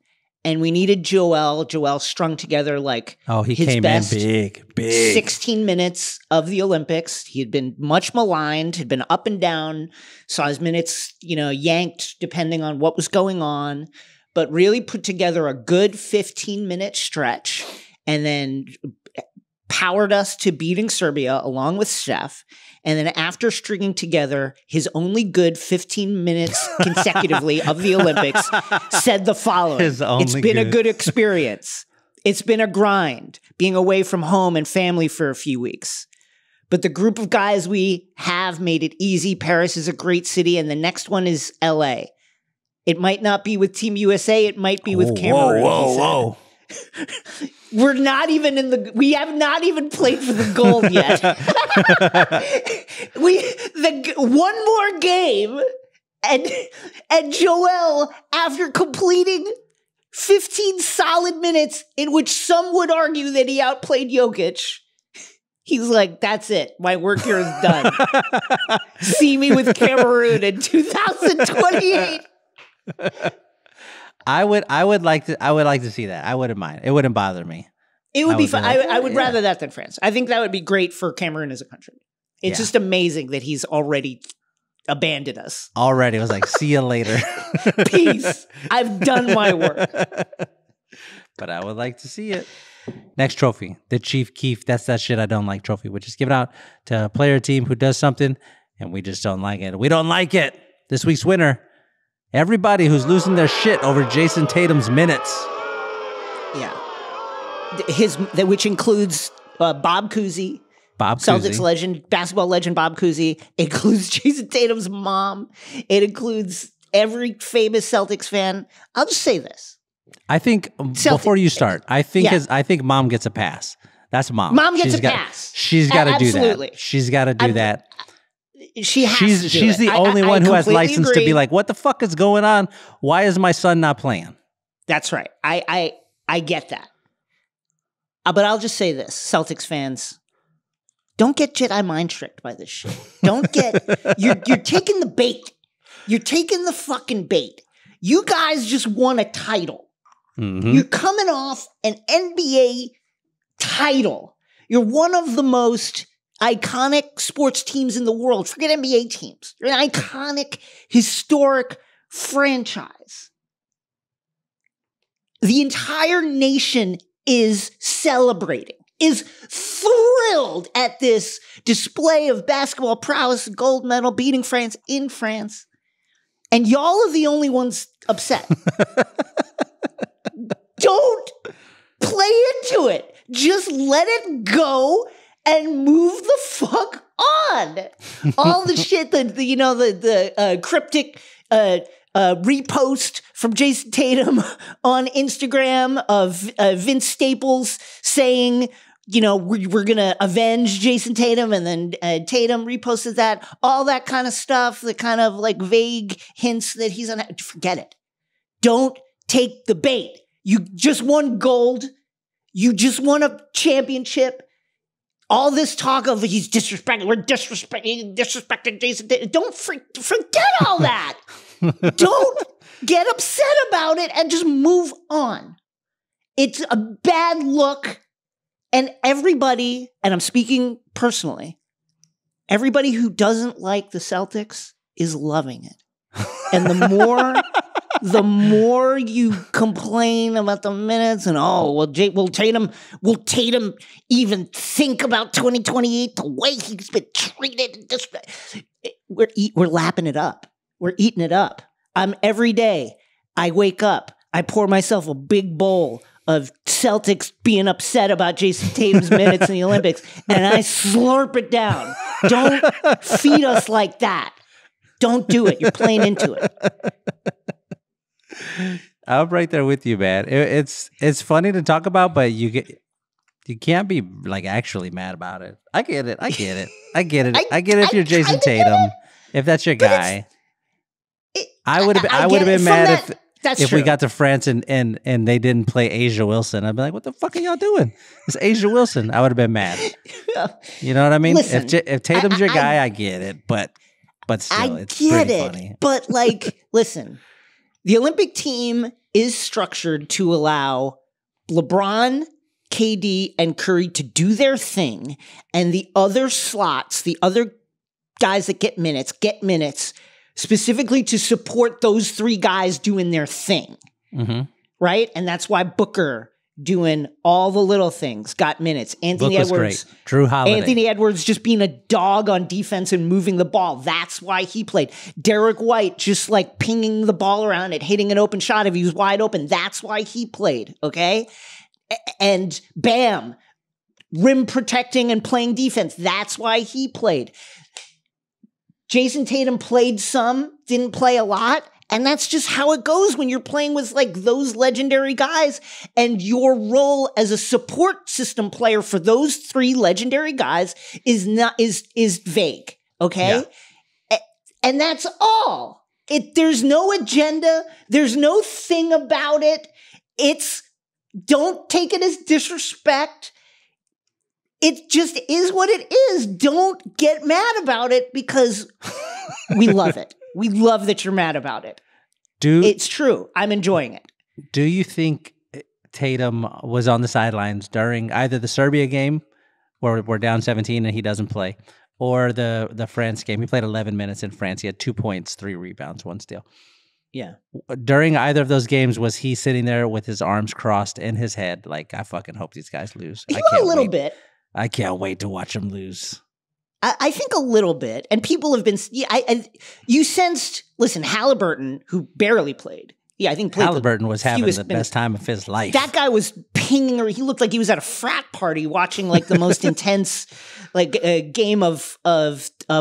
[SPEAKER 2] and we needed Joel. Joel strung together like
[SPEAKER 1] he
[SPEAKER 2] his
[SPEAKER 1] came
[SPEAKER 2] best
[SPEAKER 1] in big.
[SPEAKER 2] 16 minutes of the Olympics. He had been much maligned, had been up and down, saw his minutes, yanked depending on what was going on, but really put together a good 15-minute stretch and then powered us to beating Serbia along with Steph. And then after stringing together his only good 15 minutes consecutively of the Olympics, said the following. It's been a good experience. It's been a grind being away from home and family for a few weeks. But the group of guys we have made it easy. Paris is a great city, and the next one is LA. It might not be with Team USA. It might be with Cameroon.
[SPEAKER 1] Whoa.
[SPEAKER 2] We're not even we have not even played for the gold yet. One more game and Joel, after completing 15 solid minutes in which some would argue that he outplayed Jokic, he's like, that's it. My work here is done. See me with Cameroon in 2028.
[SPEAKER 1] I would like to see that. I wouldn't mind. It wouldn't bother me.
[SPEAKER 2] It would be fun. I would rather that than France. I think that would be great for Cameroon as a country. It's just amazing that he's already abandoned us.
[SPEAKER 1] Already. I was like, see you later.
[SPEAKER 2] Peace. I've done my work.
[SPEAKER 1] But I would like to see it. Next trophy, the Chief Keef. That's that shit I don't like trophy. We just give it out to a player team who does something, and we just don't like it. We don't like it. This week's winner, everybody who's losing their shit over Jayson Tatum's minutes.
[SPEAKER 2] Yeah. Which includes Bob Cousy. Celtics legend, basketball legend Bob Cousy. It includes Jayson Tatum's mom. It includes every famous Celtics fan. I'll just say this.
[SPEAKER 1] I think before you start, I think mom gets a pass. That's mom.
[SPEAKER 2] Mom gets a pass.
[SPEAKER 1] She's got to do that. She's got to do that. She's the only one who has license to be like, what the fuck is going on? Why is my son not playing?
[SPEAKER 2] That's right. I get that. But I'll just say this, Celtics fans, don't get Jedi mind tricked by this shit. Don't get, you're taking the bait. You're taking the fucking bait. You guys just won a title. Mm-hmm. You're coming off an NBA title. You're one of the most iconic sports teams in the world. Forget NBA teams. You're an iconic, historic franchise. The entire nation is celebrating, is thrilled at this display of basketball prowess, gold medal, beating France in France. And y'all are the only ones upset. Don't play into it. Just let it go and move the fuck on. All the shit that the cryptic repost from Jayson Tatum on Instagram of Vince Staples saying, we're going to avenge Jayson Tatum, and then Tatum reposted that, all that kind of stuff, the kind of like vague hints that he's on. Forget it. Don't take the bait. You just won gold. You just won a championship. All this talk of he's disrespecting, we're disrespecting Jayson Tatum. Don't forget all that. Don't get upset about it and just move on. It's a bad look. And everybody, and I'm speaking personally, everybody who doesn't like the Celtics is loving it. And the more you complain about the minutes and will Tatum even think about 2028, the way he's been treated? We're lapping it up. We're eating it up. Every day I wake up, I pour myself a big bowl of Celtics being upset about Jayson Tatum's minutes in the Olympics, and I slurp it down. Don't feed us like that. Don't do it. You're playing into it.
[SPEAKER 1] I'm right there with you, man. It's funny to talk about, but you can't be like actually mad about it. I get it. I get it if you're Jayson Tatum. If that's your guy. I would have been mad if we got to France and they didn't play Asia Wilson, I'd be like, what the fuck are y'all doing? It's Asia Wilson. I would have been mad. You know what I mean?
[SPEAKER 2] Listen,
[SPEAKER 1] if Tatum's your guy, I get it, but still, it's pretty funny.
[SPEAKER 2] But like, listen, the Olympic team is structured to allow LeBron, KD, and Curry to do their thing, and the other slots, the other guys that get minutes specifically to support those three guys doing their thing, right? And that's why Booker doing all the little things got minutes. Anthony Edwards,
[SPEAKER 1] great. Drew Holiday.
[SPEAKER 2] Anthony Edwards just being a dog on defense and moving the ball. That's why he played. Derek White just like pinging the ball around and hitting an open shot if he was wide open. That's why he played. Okay. And Bam, rim protecting and playing defense. That's why he played. Jayson Tatum played some, didn't play a lot. And that's just how it goes when you're playing with like those legendary guys, and your role as a support system player for those three legendary guys is vague. Okay. Yeah. And that's all. There's no agenda. There's no thing about it. Don't take it as disrespect. It just is what it is. Don't get mad about it because we love it. We love that you're mad about it. It's true. I'm enjoying it.
[SPEAKER 1] Do you think Tatum was on the sidelines during either the Serbia game where we're down 17 and he doesn't play, or the France game? He played 11 minutes in France. He had 2 points, 3 rebounds, 1 steal.
[SPEAKER 2] Yeah.
[SPEAKER 1] During either of those games, was he sitting there with his arms crossed in his head like, I fucking hope these guys lose?
[SPEAKER 2] A little bit.
[SPEAKER 1] I can't wait to watch them lose.
[SPEAKER 2] I think a little bit. And people have been, you sensed, listen, Halliburton, who barely played. Yeah, I think
[SPEAKER 1] Halliburton was having the best time of his life.
[SPEAKER 2] That guy was pinging her. He looked like he was at a frat party watching like the most intense like game of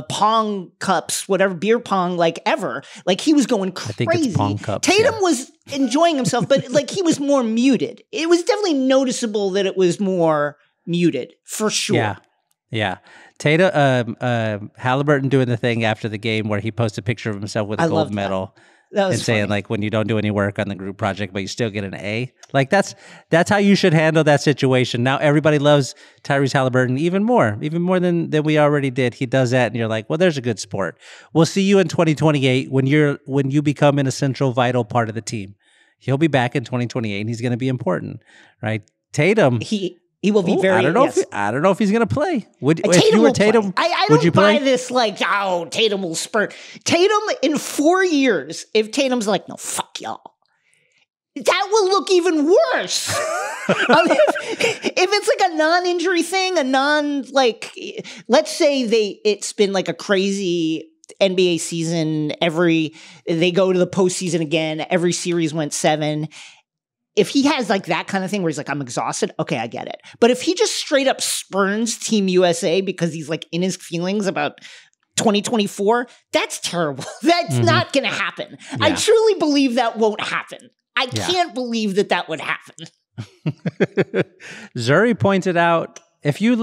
[SPEAKER 2] pong cups, whatever, beer pong, like ever. Like he was going crazy.
[SPEAKER 1] I think it's pong cups.
[SPEAKER 2] Tatum was enjoying himself, but like he was more muted. It was definitely noticeable that it was more muted, for sure.
[SPEAKER 1] Yeah. Tatum, Halliburton doing the thing after the game where he posted a picture of himself with a gold medal.
[SPEAKER 2] That was
[SPEAKER 1] and saying like, when you don't do any work on the group project, but you still get an A. Like that's how you should handle that situation. Now everybody loves Tyrese Halliburton even more than we already did. He does that, and you're like, well, there's a good sport. We'll see you in 2028 when you become an essential, vital part of the team. He'll be back in 2028, and he's going to be important, right? Tatum.
[SPEAKER 2] He will be very.
[SPEAKER 1] I don't know if he's going to play. If you were Tatum,
[SPEAKER 2] I
[SPEAKER 1] would you play?
[SPEAKER 2] buy this like, oh, Tatum will spurt. Tatum in 4 years, if Tatum's like, no, fuck y'all, that will look even worse. If it's like a non-injury thing, let's say it's been like a crazy NBA season. They go to the postseason again. Every series went 7. If he has like that kind of thing where he's like, I'm exhausted, okay, I get it. But if he just straight up spurns Team USA because he's like in his feelings about 2024, that's terrible. That's not going to happen. Yeah. I truly believe that won't happen. I can't believe that would happen.
[SPEAKER 1] Zuri pointed out, if you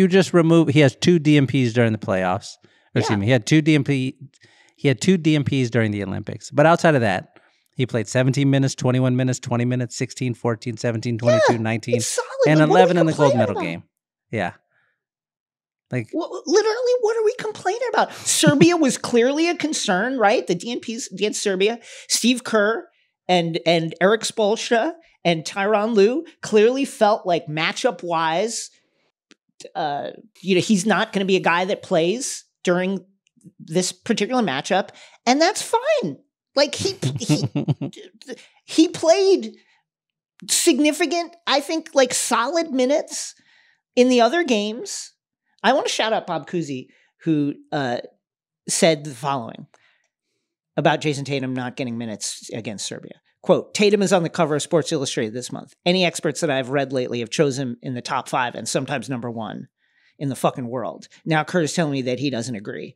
[SPEAKER 1] just remove, he has 2 DMPs during the playoffs. Excuse me, he had 2 DMPs during the Olympics. But outside of that, he played 17 minutes, 21 minutes, 20 minutes, 16, 14, 17, 22, 19, and 11 in the gold medal game. Yeah. Like
[SPEAKER 2] literally, what are we complaining about? Serbia was clearly a concern, right? The DNPs against Serbia. Steve Kerr and Eric Spoelstra and Tyronn Lue clearly felt like matchup-wise, he's not going to be a guy that plays during this particular matchup, and that's fine. Like he played significant, I think, like solid minutes in the other games. I want to shout out Bob Cousy, who said the following about Jayson Tatum not getting minutes against Serbia. Quote, Tatum is on the cover of Sports Illustrated this month. Any experts that I've read lately have chosen him in the top 5 and sometimes number 1 in the fucking world. Now Kurt is telling me that he doesn't agree.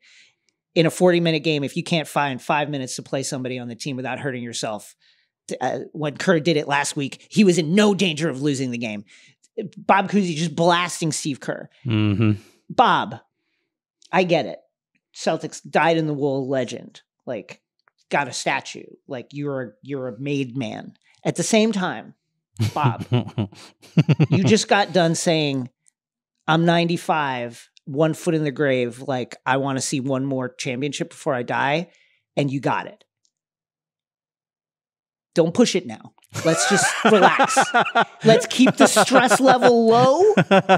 [SPEAKER 2] In a 40-minute game, if you can't find 5 minutes to play somebody on the team without hurting yourself, when Kerr did it last week, he was in no danger of losing the game. Bob Cousy just blasting Steve Kerr.
[SPEAKER 1] Mm-hmm.
[SPEAKER 2] Bob, I get it. Celtics dyed in the wool legend. Like, got a statue. Like you're a made man. At the same time, Bob, you just got done saying, I'm 95, 1 foot in the grave. Like I want to see one more championship before I die. And you got it. Don't push it now. Let's just relax. Let's keep the stress level low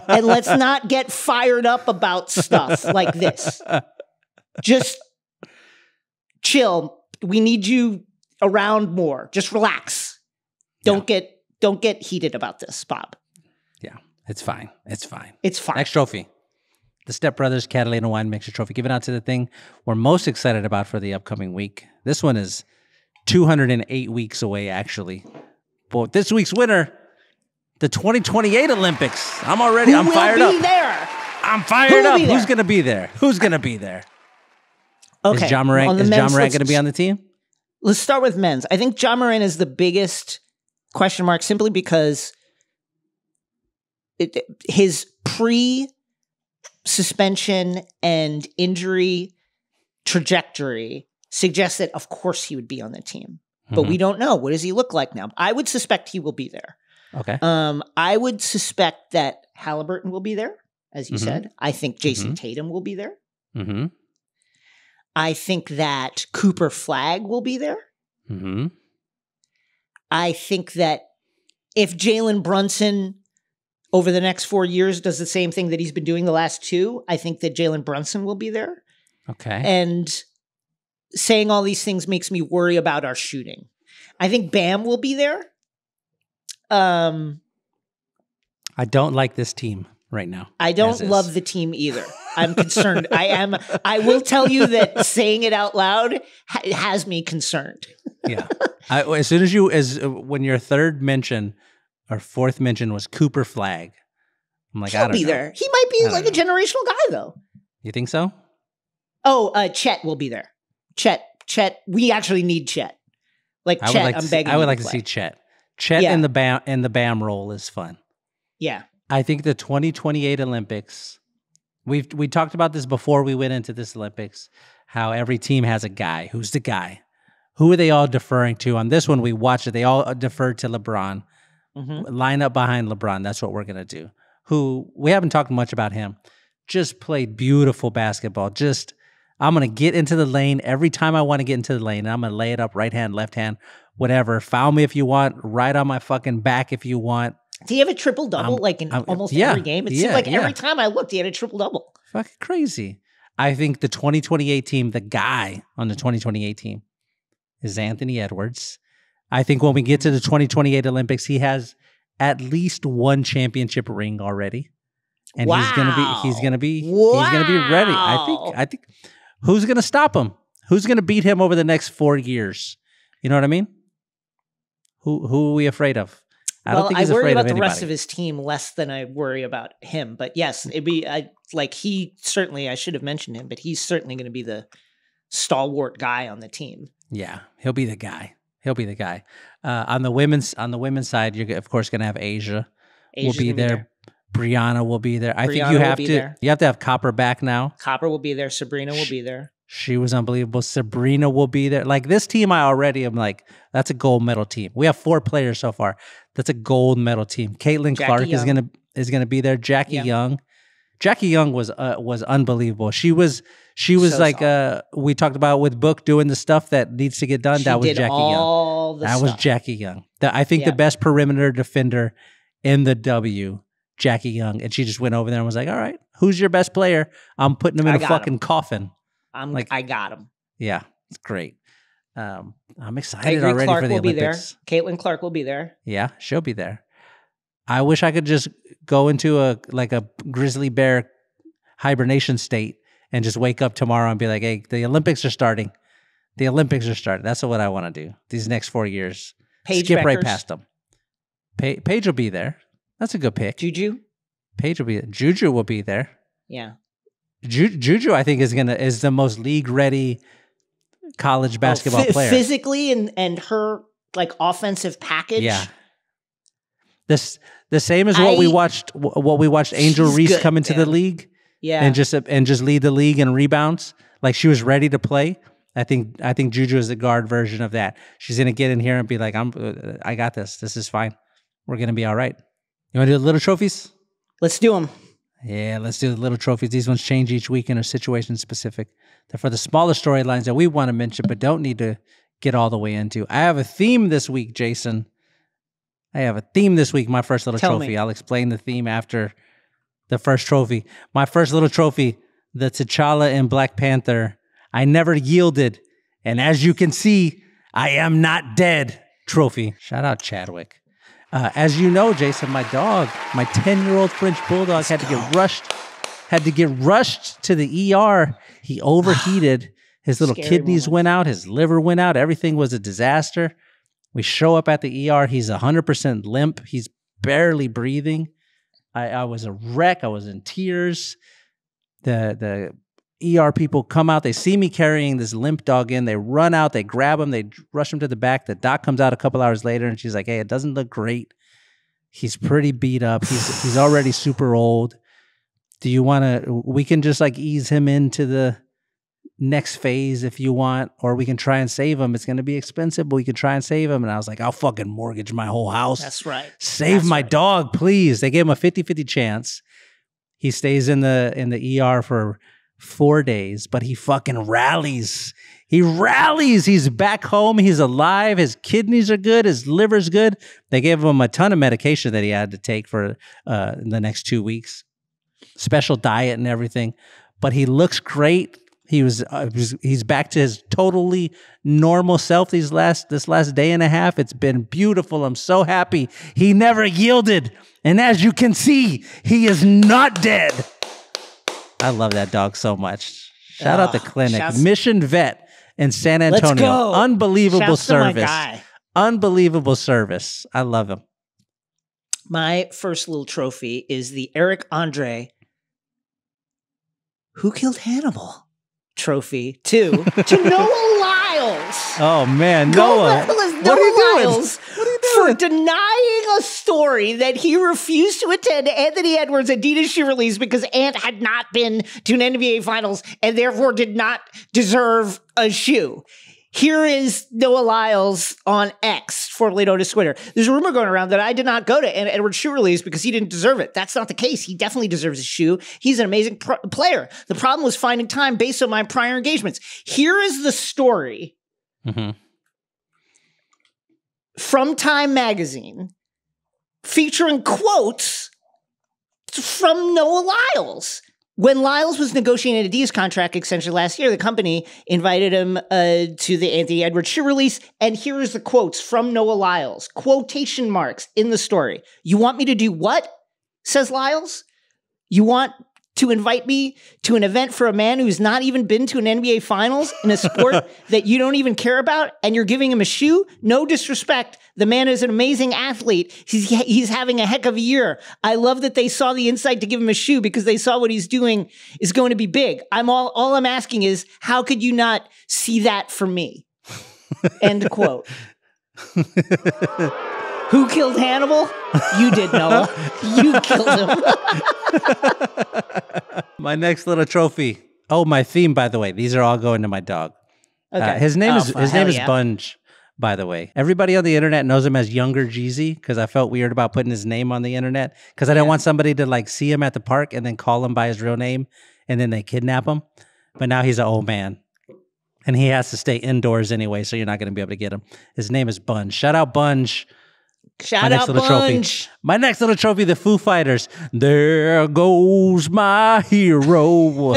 [SPEAKER 2] and let's not get fired up about stuff like this. Just chill. We need you around more. Just relax. Don't get heated about this, Bob.
[SPEAKER 1] Yeah, it's fine. It's fine.
[SPEAKER 2] It's fine.
[SPEAKER 1] Next trophy. The Step Brothers Catalina Wine Mixer Trophy. Given out to the thing we're most excited about for the upcoming week. This one is 208 weeks away, actually. But this week's winner, the 2028 Olympics. I'm fired up. I'm fired up. Who's going to be there? Who's going to be there?
[SPEAKER 2] Okay.
[SPEAKER 1] Is Ja Morant going to be on the team?
[SPEAKER 2] Let's start with men's. I think Ja Morant is the biggest question mark simply because his pre-suspension and injury trajectory suggests that, of course, he would be on the team. But we don't know. What does he look like now? I would suspect he will be there.
[SPEAKER 1] Okay.
[SPEAKER 2] I would suspect that Halliburton will be there, as you said. I think Jayson Tatum will be there. I think that Cooper Flagg will be there. I think that if Jalen Brunson over the next 4 years does the same thing that he's been doing the last 2, I think that Jalen Brunson will be there.
[SPEAKER 1] Okay.
[SPEAKER 2] And saying all these things makes me worry about our shooting. I think Bam will be there.
[SPEAKER 1] I don't like this team right now.
[SPEAKER 2] I don't love the team either. I'm concerned. I will tell you that saying it out loud has me concerned.
[SPEAKER 1] Yeah. As soon as when your third mention or fourth mention was Cooper Flagg, I'm like, I don't know.
[SPEAKER 2] He'll be there. He might be like a generational guy, though.
[SPEAKER 1] You think so?
[SPEAKER 2] Oh, Chet will be there. Chet. We actually need Chet. Like Chet, I'm begging.
[SPEAKER 1] I would like to see Chet. Chet in the Bam role is fun.
[SPEAKER 2] Yeah.
[SPEAKER 1] I think the 2028 Olympics. We talked about this before we went into this Olympics. How every team has a guy. Who's the guy? Who are they all deferring to? On this one, we watched it. They all deferred to LeBron. Line up behind LeBron. That's what we're gonna do. Who we haven't talked much about him. Just played beautiful basketball. I'm going to get into the lane every time I want to get into the lane. And I'm going to lay it up right hand, left hand, whatever. Foul me if you want. Right on my fucking back if you want.
[SPEAKER 2] Did he have a triple-double like in almost every game? It seemed like every time I looked, he had a triple-double.
[SPEAKER 1] Fucking crazy. I think the 2028 team, the guy on the 2028 team is Anthony Edwards. I think when we get to the 2028 Olympics, he has at least 1 championship ring already. And he's gonna be ready. I think who's going to stop him? Who's going to beat him over the next 4 years? You know what I mean? Who are we afraid of? I don't think he's afraid of anybody.
[SPEAKER 2] I worry about the rest of his team less than I worry about him. But yes, I should have mentioned him, but he's certainly going to be the stalwart guy on the team.
[SPEAKER 1] Yeah, he'll be the guy. On the women's side, you're of course going to have Asia will be there. Brianna will be there. I think you have to have Copper back now.
[SPEAKER 2] Copper will be there. Sabrina will be there.
[SPEAKER 1] She was unbelievable. Sabrina will be there. Like this team, I'm like, that's a gold medal team. We have 4 players so far. That's a gold medal team. Caitlin Clark is gonna be there. Jackie Young. Jackie Young was unbelievable. She was so like we talked about with Book doing the stuff that needs to get done. That was Jackie Young. That was Jackie Young. I think the best perimeter defender in the W. Jackie Young, and she just went over there and was like, all right, who's your best player? I'm putting him in a fucking coffin.
[SPEAKER 2] I got him.
[SPEAKER 1] Yeah, it's great. I'm excited already for the Olympics.
[SPEAKER 2] Caitlin Clark will be there.
[SPEAKER 1] Yeah, she'll be there. I wish I could just go into a grizzly bear hibernation state and just wake up tomorrow and be like, hey, the Olympics are starting. That's what I want to do these next 4 years. Skip right past them. Paige will be there. That's a good pick.
[SPEAKER 2] Juju?
[SPEAKER 1] Paige will be there. Juju will be there.
[SPEAKER 2] Yeah.
[SPEAKER 1] Juju, I think, is the most league-ready college basketball player.
[SPEAKER 2] Physically and her offensive package.
[SPEAKER 1] Yeah. The same as what we watched Angel Reese come into the league.
[SPEAKER 2] Yeah.
[SPEAKER 1] And just lead the league in rebounds. Like she was ready to play. I think Juju is the guard version of that. She's going to get in here and be like, I got this. This is fine. We're going to be all right. You want to do the little trophies?
[SPEAKER 2] Let's do them.
[SPEAKER 1] Yeah, let's do the little trophies. These ones change each week and are situation specific. They're for the smaller storylines that we want to mention but don't need to get all the way into. I have a theme this week, Jason. I have a theme this week, my first little trophy. I'll explain the theme after the first trophy. My first little trophy, the T'Challa in Black Panther. I never yielded. And as you can see, I am not dead trophy. Shout out Chadwick. As you know, Jason, my dog, my 10-year-old French Bulldog had to get rushed to the ER. He overheated. His little kidneys went out. His liver went out. Everything was a disaster. We show up at the ER. He's 100% limp. He's barely breathing. I was a wreck. I was in tears. The ER people come out. They see me carrying this limp dog in. They run out. They grab him. They rush him to the back. The doc comes out a couple hours later, and she's like, hey, it doesn't look great. He's pretty beat up. He's already super old. Do you want to, we can just like ease him into the next phase if you want, or we can try and save him. It's going to be expensive, but we can try and save him. And I was like, I'll fucking mortgage my whole house.
[SPEAKER 2] That's right.
[SPEAKER 1] Save my dog, please. They gave him a 50-50 chance. He stays in the ER for 4 days, but he fucking rallies. He rallies. He's back home. He's alive. His kidneys are good. His liver's good. They gave him a ton of medication that he had to take for the next 2 weeks. Special diet and everything. But he looks great. He's back to his totally normal self this last day and a half. It's been beautiful. I'm so happy. He never yielded. And as you can see, he is not dead. I love that dog so much. Shout out the clinic. Mission Vet in San Antonio.
[SPEAKER 2] Let's go.
[SPEAKER 1] Unbelievable
[SPEAKER 2] Shouts
[SPEAKER 1] service.
[SPEAKER 2] to my guy.
[SPEAKER 1] Unbelievable service. I love him.
[SPEAKER 2] My first little trophy is the Eric Andre Who Killed Hannibal trophy to Noah Lyles.
[SPEAKER 1] Oh, man. Noah.
[SPEAKER 2] What are you doing? For denying a story that he refused to attend Anthony Edwards' Adidas shoe release because Ant had not been to an NBA Finals and therefore did not deserve a shoe. Here is Noah Lyles on X, formerly known as Twitter. There's a rumor going around that I did not go to Ant Edwards' shoe release because he didn't deserve it. That's not the case. He definitely deserves a shoe. He's an amazing player. The problem was finding time based on my prior engagements. Here is the story. Mm-hmm. From Time Magazine, featuring quotes from Noah Lyles. When Lyles was negotiating an Adidas contract extension last year, the company invited him to the Anthony Edwards shoe release, and here is the quotes from Noah Lyles. Quotation marks in the story. You want me to do what? Says Lyles. You want to invite me to an event for a man who's not even been to an NBA Finals in a sport that you don't even care about, and you're giving him a shoe? No disrespect. The man is an amazing athlete. He's having a heck of a year. I love that they saw the insight to give him a shoe because they saw what he's doing is going to be big. All I'm asking is, how could you not see that for me? End quote. Who killed Hannibal? You did, Noah. You killed him.
[SPEAKER 1] My next little trophy. Oh, my theme, by the way. These are all going to my dog. Okay. His name is Bunge, by the way. Everybody on the internet knows him as Younger Jeezy because I felt weird about putting his name on the internet because I didn't want somebody to like see him at the park and then call him by his real name and then they kidnap him. But now he's an old man. And he has to stay indoors anyway, so you're not going to be able to get him. His name is Bunge. Shout out Bunge.
[SPEAKER 2] Shout out Bunge.
[SPEAKER 1] My next little trophy, the Foo Fighters. There goes my hero.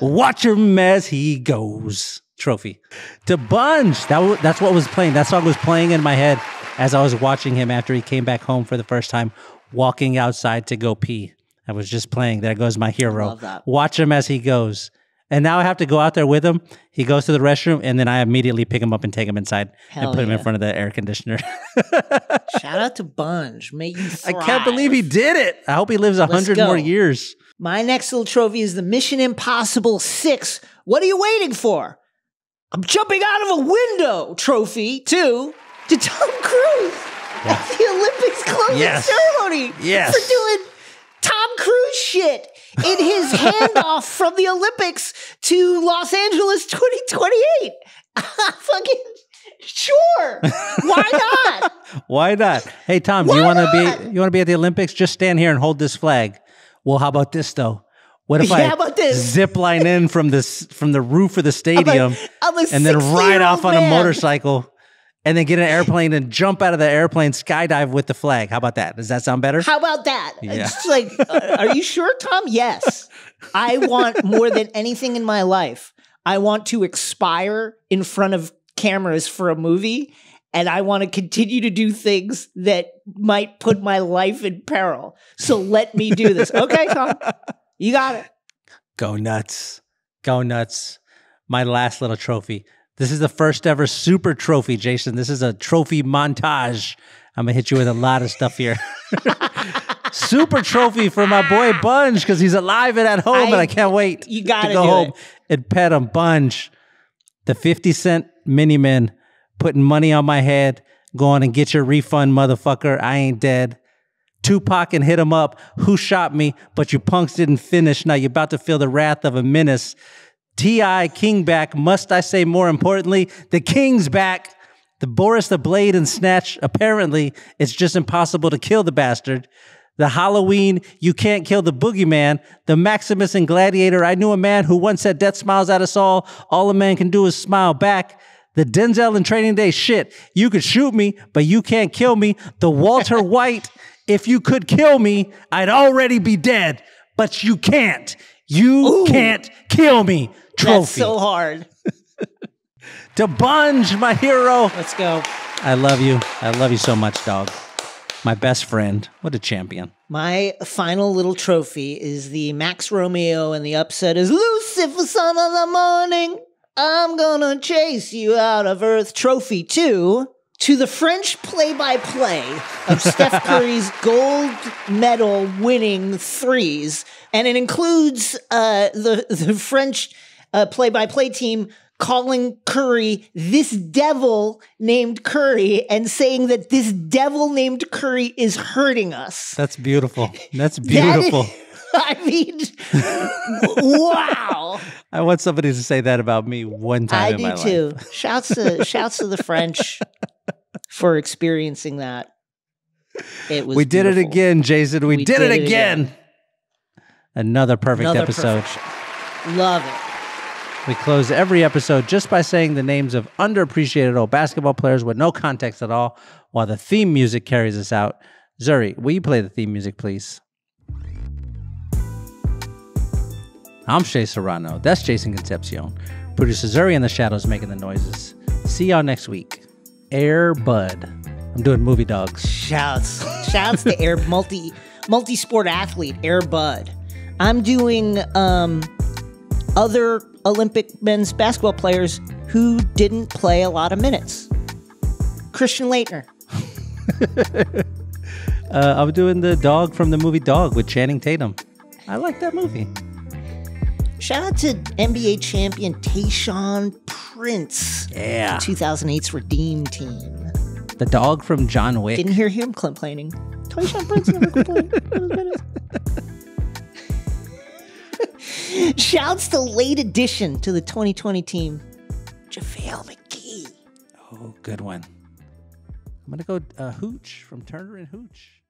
[SPEAKER 1] Watch him as he goes. Trophy. To Bunge. That's what was playing. That song was playing in my head as I was watching him after he came back home for the first time, walking outside to go pee. I was just playing. There goes my hero.
[SPEAKER 2] Love that.
[SPEAKER 1] Watch him as he goes. And now I have to go out there with him. He goes to the restroom, and then I immediately pick him up and take him inside and put him in front of the air conditioner.
[SPEAKER 2] Shout out to Bunge. May you thrive.
[SPEAKER 1] I can't believe he did it. I hope he lives 100 more years.
[SPEAKER 2] My next little trophy is the Mission Impossible 6. What are you waiting for? I'm jumping out of a window trophy to Tom Cruise at the Olympics closing ceremony for doing Tom Cruise shit in his handoff from the Olympics to Los Angeles 2028. Why not?
[SPEAKER 1] Why not? Hey, Tom, do you want to be at the Olympics? Just stand here and hold this flag. Well, how about this though? What if
[SPEAKER 2] How about this?
[SPEAKER 1] zip line in from the roof of the stadium and then ride off on a motorcycle and then get an airplane and jump out of the airplane, skydive with the flag? How about that? Does that sound better?
[SPEAKER 2] How about that?
[SPEAKER 1] Yeah.
[SPEAKER 2] It's like, are you sure, Tom? Yes. I want more than anything in my life. I want to expire in front of cameras for a movie, and I want to continue to do things that might put my life in peril. So let me do this. Okay, Tom? You got it.
[SPEAKER 1] Go nuts. Go nuts. My last little trophy. This is the first ever super trophy, Jason. This is a trophy montage. I'm going to hit you with a lot of stuff here. Super trophy for my boy Bunge because he's alive and at home, and I can't wait
[SPEAKER 2] to
[SPEAKER 1] go home and pet him. Bunge, the 50-cent mini-men, putting money on my head, going and get your refund, motherfucker. I ain't dead. Tupac and hit him up. Who shot me? But you punks didn't finish. Now you're about to feel the wrath of a menace. T.I. King back. Must I say more importantly, the King's back. The Boris the Blade and Snatch. Apparently, it's just impossible to kill the bastard. The Halloween, you can't kill the boogeyman. The Maximus and Gladiator, I knew a man who once said death smiles at us all. All a man can do is smile back. The Denzel and Training Day, shit. You could shoot me, but you can't kill me. The Walter White, if you could kill me, I'd already be dead. But you can't. You can't kill me. Trophy.
[SPEAKER 2] That's so hard.
[SPEAKER 1] To Bunge, my hero.
[SPEAKER 2] Let's go.
[SPEAKER 1] I love you. I love you so much, dog. My best friend. What a champion.
[SPEAKER 2] My final little trophy is the Max Romeo, and the upset is Lucifer, son of the morning. I'm gonna chase you out of Earth. Trophy 2 to the French play-by-play of Steph Curry's gold medal winning threes. And it includes the French play-by-play team calling Curry this devil named Curry and saying that this devil named Curry is hurting us.
[SPEAKER 1] That's beautiful. That's beautiful.
[SPEAKER 2] I mean, wow.
[SPEAKER 1] I want somebody to say that about me one time in my life.
[SPEAKER 2] I do too. Shouts to the French for experiencing that. It was
[SPEAKER 1] We did
[SPEAKER 2] beautiful.
[SPEAKER 1] it again, Jason. We did it again. Another perfect episode.
[SPEAKER 2] Perfection. Love it.
[SPEAKER 1] We close every episode just by saying the names of underappreciated old basketball players with no context at all, while the theme music carries us out. Zuri, will you play the theme music, please? I'm Shea Serrano. That's Jason Concepcion. Producer Zuri in the shadows making the noises. See y'all next week. Air Bud. I'm doing movie dogs.
[SPEAKER 2] Shouts to Air multi-sport athlete Air Bud. I'm doing other Olympic men's basketball players who didn't play a lot of minutes. Christian Laettner.
[SPEAKER 1] I'm doing the dog from the movie Dog with Channing Tatum. I like that movie.
[SPEAKER 2] Shout out to NBA champion Tayshaun Prince.
[SPEAKER 1] Yeah.
[SPEAKER 2] 2008's Redeem Team.
[SPEAKER 1] The dog from John Wick.
[SPEAKER 2] Didn't hear him complaining. Tayshaun Prince never complained. Shouts to late addition to the 2020 team, JaVale McGee.
[SPEAKER 1] Oh, good one. I'm going to go Hooch from Turner and Hooch.